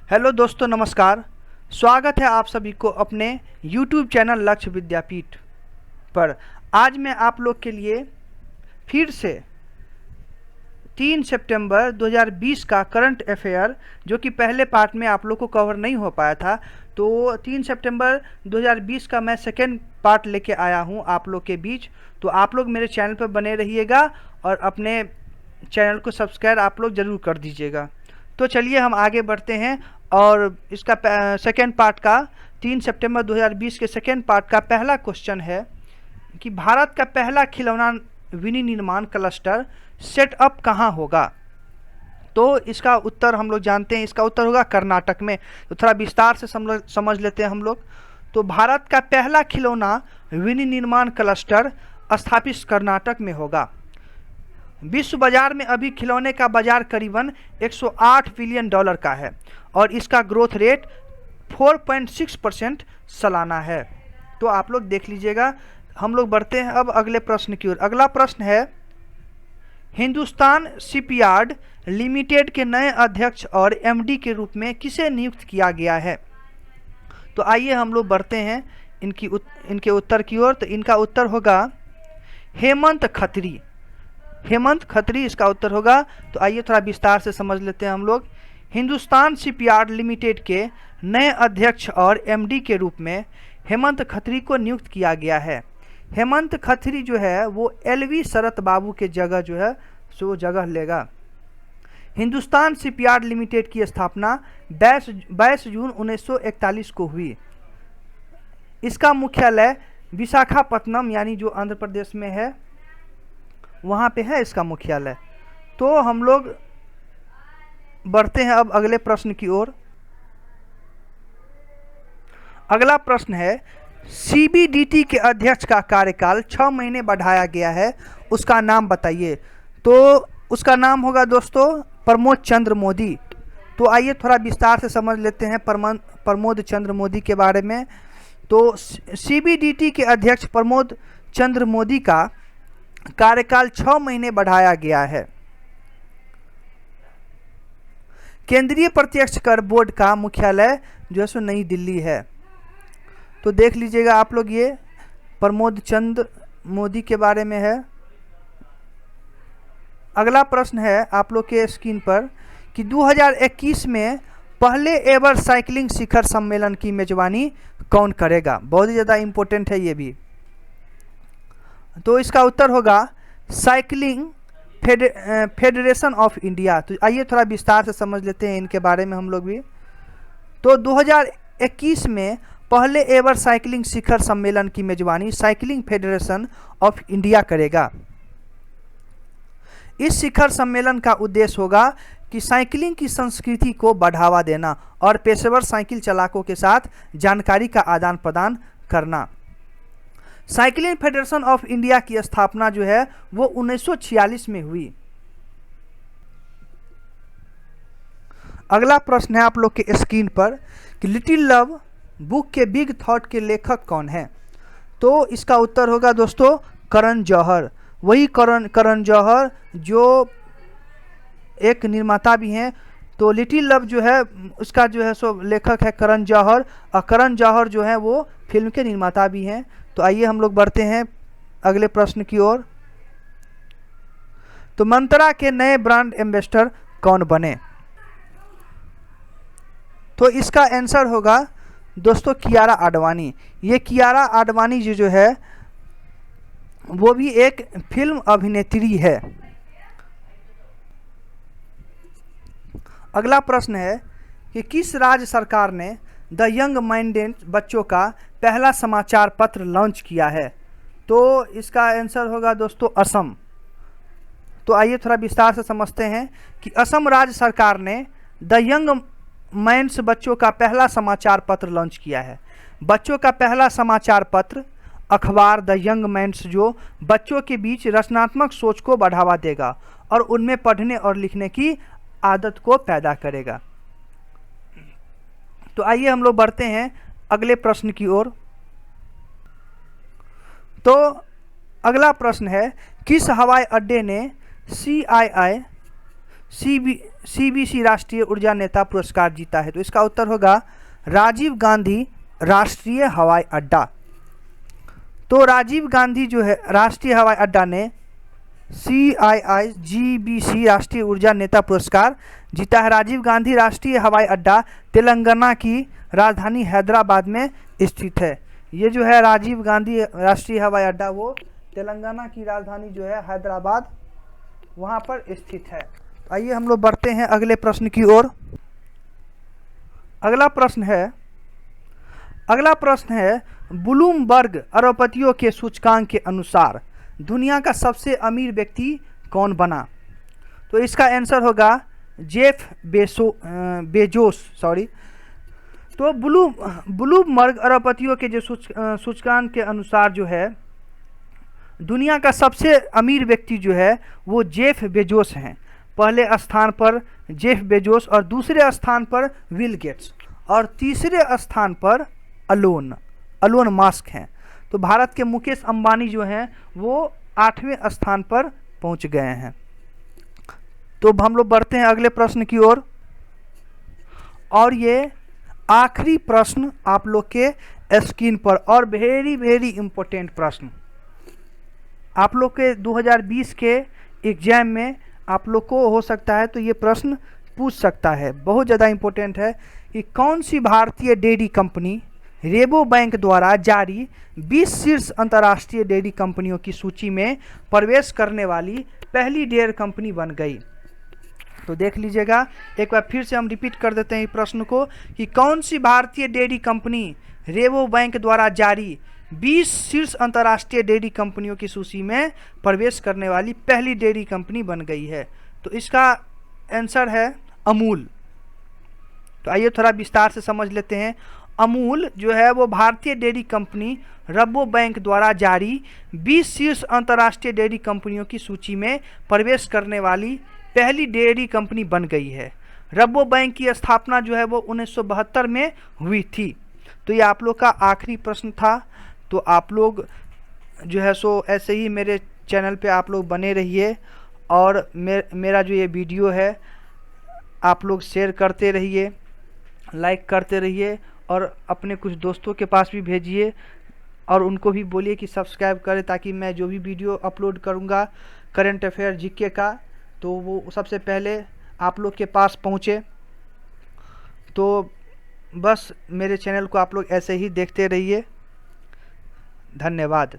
Hello दोस्तों, नमस्कार। स्वागत है आप सभी को अपने YouTube चैनल लक्ष्य विद्यापीठ पर। आज मैं आप लोग के लिए फिर से 3 सितंबर 2020 का करंट अफेयर, जो कि पहले पार्ट में आप लोग को कवर नहीं हो पाया था, तो 3 सितंबर 2020 का मैं सेकेंड पार्ट लेके आया हूं आप लोग के बीच। तो आप लोग मेरे चैनल पर बने रहिएगा और अपने चैनल को सब्सक्राइब आप लोग ज़रूर कर दीजिएगा। तो चलिए हम आगे बढ़ते हैं और इसका सेकेंड पार्ट का 3 सितंबर 2020 के सेकेंड पार्ट का पहला क्वेश्चन है कि भारत का पहला खिलौना विनिर्माण क्लस्टर सेटअप कहाँ होगा। तो इसका उत्तर हम लोग जानते हैं, इसका उत्तर होगा कर्नाटक में। तो थोड़ा विस्तार से समझ लेते हैं हम लोग। तो भारत का पहला खिलौना विनिर्माण क्लस्टर स्थापित कर्नाटक में होगा। विश्व बाजार में अभी खिलौने का बाजार करीबन 108 बिलियन डॉलर का है और इसका ग्रोथ रेट 4.6% सालाना है। तो आप लोग देख लीजिएगा। हम लोग बढ़ते हैं अब अगले प्रश्न की ओर। अगला प्रश्न है, हिंदुस्तान शिपयार्ड लिमिटेड के नए अध्यक्ष और एमडी के रूप में किसे नियुक्त किया गया है। तो आइए हम लोग बढ़ते हैं इनके उत्तर की ओर। तो इनका उत्तर होगा हेमंत खत्री। हेमंत खत्री इसका उत्तर होगा। तो आइए थोड़ा विस्तार से समझ लेते हैं हम लोग। हिंदुस्तान शिपयार्ड लिमिटेड के नए अध्यक्ष और एमडी के रूप में हेमंत खत्री को नियुक्त किया गया है। हेमंत खत्री जो है वो एलवी शरत बाबू के जगह जो है सो जगह लेगा। हिंदुस्तान शिपयार्ड लिमिटेड की स्थापना 22 जून 1941 को हुई। इसका मुख्यालय विशाखापत्तनम यानी जो आंध्र प्रदेश में है वहाँ पे है इसका मुख्यालय। तो हम लोग बढ़ते हैं अब अगले प्रश्न की ओर। अगला प्रश्न है, सीबीडीटी के अध्यक्ष का कार्यकाल 6 महीने बढ़ाया गया है, उसका नाम बताइए। तो उसका नाम होगा दोस्तों प्रमोद चंद्र मोदी। तो आइए थोड़ा विस्तार से समझ लेते हैं प्रमोद चंद्र मोदी के बारे में। तो सीबीडीटी के अध्यक्ष प्रमोद चंद्र मोदी का कार्यकाल 6 महीने बढ़ाया गया है। केंद्रीय प्रत्यक्ष कर बोर्ड का मुख्यालय जो है सो नई दिल्ली है। तो देख लीजिएगा आप लोग, ये प्रमोद चंद्र मोदी के बारे में है। अगला प्रश्न है आप लोग के स्क्रीन पर कि 2021 में पहले एवर साइकिलिंग शिखर सम्मेलन की मेजबानी कौन करेगा। बहुत ही ज़्यादा इम्पोर्टेंट है ये भी। तो इसका उत्तर होगा साइकिलिंग फेडरेशन ऑफ इंडिया। तो आइए थोड़ा विस्तार से समझ लेते हैं इनके बारे में हम लोग भी। तो 2021 में पहले एवर साइकिलिंग शिखर सम्मेलन की मेजबानी साइकिलिंग फेडरेशन ऑफ इंडिया करेगा। इस शिखर सम्मेलन का उद्देश्य होगा कि साइकिलिंग की संस्कृति को बढ़ावा देना और पेशेवर साइकिल चालकों के साथ जानकारी का आदान प्रदान करना। साइकिलिंग फेडरेशन ऑफ इंडिया की स्थापना जो है वो 1946 में हुई। अगला प्रश्न है आप लोग के स्क्रीन पर कि लिटिल लव बुक के बिग थॉट के लेखक कौन है। तो इसका उत्तर होगा दोस्तों करण जौहर। वही करण जौहर जो एक निर्माता भी हैं। तो लिटिल लव जो है उसका जो है सो लेखक है करण जौहर, और करण जौहर जो है वो फिल्म के निर्माता भी हैं। तो आइए हम लोग बढ़ते हैं अगले प्रश्न की ओर। तो मंत्रा के नए ब्रांड एम्बेसडर कौन बने। तो इसका आंसर होगा दोस्तों कियारा आडवाणी। ये कियारा आडवाणी जो है वो भी एक फिल्म अभिनेत्री है। अगला प्रश्न है कि किस राज्य सरकार ने द यंग माइंडेड बच्चों का पहला समाचार पत्र लॉन्च किया है। तो इसका आंसर होगा दोस्तों असम। तो आइए थोड़ा विस्तार से समझते हैं कि असम राज्य सरकार ने द यंग मैंस बच्चों का पहला समाचार पत्र लॉन्च किया है। बच्चों का पहला समाचार पत्र अखबार द यंग मैंस जो बच्चों के बीच रचनात्मक सोच को बढ़ावा देगा और उनमें पढ़ने और लिखने की आदत को पैदा करेगा। तो आइए हम लोग बढ़ते हैं अगले प्रश्न की ओर। तो अगला प्रश्न है, किस हवाई अड्डे ने CBC राष्ट्रीय ऊर्जा नेता पुरस्कार जीता है? तो इसका उत्तर होगा राजीव गांधी राष्ट्रीय हवाई अड्डा। तो राजीव गांधी जो है राष्ट्रीय हवाई अड्डा ने CIIGBC राष्ट्रीय ऊर्जा नेता पुरस्कार जीता है। राजीव गांधी राष्ट्रीय हवाई अड्डा तेलंगाना की राजधानी हैदराबाद में स्थित है। ये जो है राजीव गांधी राष्ट्रीय हवाई अड्डा वो तेलंगाना की राजधानी जो है हैदराबाद वहाँ पर स्थित है। आइए हम लोग बढ़ते हैं अगले प्रश्न की ओर। अगला प्रश्न है ब्लूमबर्ग अरबपतियों के सूचकांक के अनुसार दुनिया का सबसे अमीर व्यक्ति कौन बना? तो इसका आंसर होगा जेफ बेजोस। तो ब्लूमबर्ग अरबपतियों के जो सूचकांक के अनुसार जो है दुनिया का सबसे अमीर व्यक्ति जो है वो जेफ बेजोस हैं। पहले स्थान पर जेफ बेजोस और दूसरे स्थान पर बिल गेट्स और तीसरे स्थान पर एलोन मस्क हैं। तो भारत के मुकेश अंबानी जो हैं वो 8वें स्थान पर पहुंच गए हैं। तो हम लोग बढ़ते हैं अगले प्रश्न की ओर और ये आखिरी प्रश्न आप लोग के स्क्रीन पर और वेरी इम्पोर्टेंट प्रश्न आप लोग के 2020 के एग्जाम में आप लोग को हो सकता है तो ये प्रश्न पूछ सकता है। बहुत ज़्यादा इम्पोर्टेंट है कि कौन सी भारतीय डेयरी कंपनी रेबो बैंक द्वारा जारी 20 शीर्ष अंतर्राष्ट्रीय डेयरी कंपनियों की सूची में प्रवेश करने वाली पहली डेयरी कंपनी बन गई? तो देख लीजिएगा, एक बार फिर से हम रिपीट कर देते हैं इस प्रश्न को कि कौन सी भारतीय डेयरी कंपनी रेबो बैंक द्वारा जारी 20 शीर्ष अंतर्राष्ट्रीय डेयरी कंपनियों की सूची में प्रवेश करने वाली पहली डेयरी कंपनी बन गई है? तो इसका आंसर है अमूल। तो आइए थोड़ा विस्तार से समझ लेते हैं। अमूल जो है वो भारतीय डेयरी कंपनी रेबो बैंक द्वारा जारी 20 शीर्ष अंतर्राष्ट्रीय डेयरी कंपनियों की सूची में प्रवेश करने वाली पहली डेयरी कंपनी बन गई है। रेबो बैंक की स्थापना जो है वो 1972 में हुई थी। तो ये आप लोग का आखिरी प्रश्न था। तो आप लोग जो है सो ऐसे ही मेरे चैनल पे आप लोग बने रहिए और मेरा जो ये वीडियो है आप लोग शेयर करते रहिए, लाइक करते रहिए और अपने कुछ दोस्तों के पास भी भेजिए और उनको भी बोलिए कि सब्सक्राइब करें ताकि मैं जो भी वीडियो अपलोड करूँगा करंट अफेयर जीके का तो वो सबसे पहले आप लोग के पास पहुँचे। तो बस मेरे चैनल को आप लोग ऐसे ही देखते रहिए। धन्यवाद।